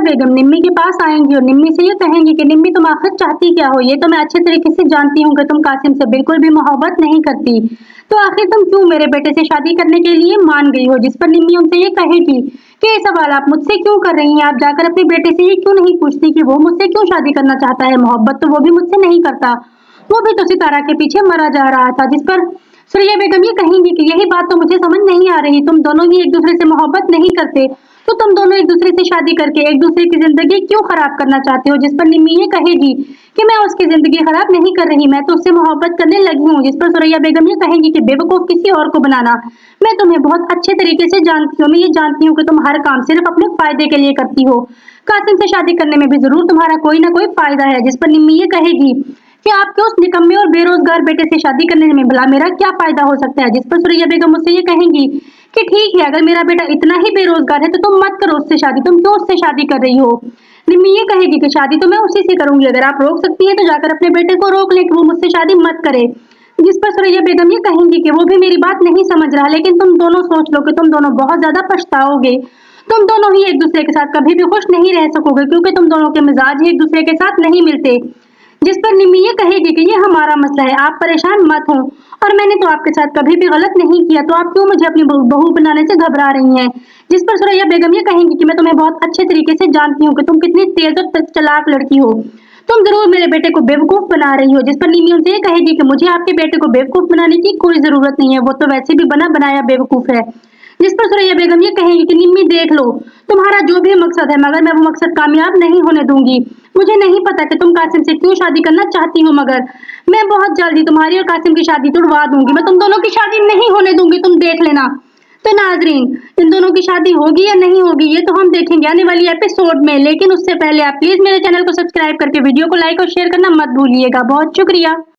बेगम निम्मी के पास आएंगी और निम्मी से ये कहेंगी कि निम्मी तुम आखिर चाहती क्या हो, ये तो मैं अच्छे तरीके से जानती हूँ कि तुम कासिम से बिल्कुल भी मोहब्बत नहीं करती, तो आखिर तुम क्यों मेरे बेटे से शादी करने के लिए मान गई हो। जिस पर निम्मी उनसे ये कहेगी कि ये सवाल आप मुझसे क्यों कर रही हैं, आप जाकर अपने बेटे से ये क्यों नहीं पूछती कि वो मुझसे क्यों शादी करना चाहता है, मोहब्बत तो वो भी मुझसे नहीं करता, वो भी तो सितारा के पीछे मरा जा रहा था। जिस पर सुरैया बेगम ये कहेंगी कि यही बात तो मुझे समझ नहीं आ रही, तुम दोनों ही एक दूसरे से मोहब्बत नहीं करते, तो तुम दोनों एक दूसरे से शादी करके एक दूसरे की जिंदगी क्यों खराब करना चाहते हो। जिस पर निम्मी ये कहेगी कि मैं उसकी जिंदगी खराब नहीं कर रही, मैं तो उससे मोहब्बत करने लगी हूँ। जिस पर सुरैया बेगम ये कहेंगी कि बेवकूफ किसी और को बनाना, मैं तुम्हें बहुत अच्छे तरीके से जानती हूँ, मैं ये जानती हूँ कि तुम हर काम सिर्फ अपने फायदे के लिए करती हो, कासिम से शादी करने में भी जरूर तुम्हारा कोई ना कोई फायदा है। जिस पर निम्मी ये कहेगी कि आपके उस निकम्मे और बेरोजगार बेटे से शादी करने में भला मेरा क्या फायदा हो सकता है। जिस पर सुरैया बेगम मुझसे ये कहेंगी कि ठीक है, अगर मेरा बेटा इतना ही बेरोजगार है तो तुम मत करो उससे शादी, तुम क्यों उससे शादी कर रही हो। निम्मी ये कहेगी कि शादी तो मैं उसी से करूंगी, अगर आप रोक सकती हैं तो जाकर अपने बेटे को रोक ले कि वो मुझसे शादी मत करे। जिस पर सुरैया बेगम ये कहेंगी कि वो भी मेरी बात नहीं समझ रहा, लेकिन तुम दोनों सोच लो कि तुम दोनों बहुत ज्यादा पछताओगे, तुम दोनों ही एक दूसरे के साथ कभी भी खुश नहीं रह सकोगे, क्योंकि तुम दोनों के मिजाज ही एक दूसरे के साथ नहीं मिलते। जिस पर निम्मी ये कहेगी कि ये हमारा मसला है, आप परेशान मत हो, और मैंने तो आपके साथ कभी भी गलत नहीं किया, तो आप क्यों मुझे अपनी बहू बनाने से घबरा रही हैं। जिस पर सुरैया बेगम ये कहेंगी कि मैं तुम्हें बहुत अच्छे तरीके से जानती हूँ कि तुम कितनी तेज और चालाक लड़की हो, तुम जरूर मेरे बेटे को बेवकूफ बना रही हो। जिस पर निम्मी उनसे ये कहेगी कि मुझे आपके बेटे को बेवकूफ बनाने की कोई जरूरत नहीं है, वो तो वैसे भी बना बनाया बेवकूफ है। जिस पर सुरैया बेगम ये कहेंगी कि निम्मी देख लो, तुम्हारा जो भी मकसद है, मगर मैं वो मकसद कामयाब नहीं होने दूंगी। मुझे नहीं पता कि तुम कासिम से क्यों शादी करना चाहती हो, मगर मैं बहुत जल्दी तुम्हारी और कासिम की शादी तुड़वा दूंगी, मैं तुम दोनों की शादी नहीं होने दूंगी, तुम देख लेना। तो नाजरीन, इन दोनों की शादी होगी या नहीं होगी ये तो हम देखेंगे आने वाली एपिसोड में, लेकिन उससे पहले आप प्लीज मेरे चैनल को सब्सक्राइब करके वीडियो को लाइक और शेयर करना मत भूलिएगा। बहुत शुक्रिया।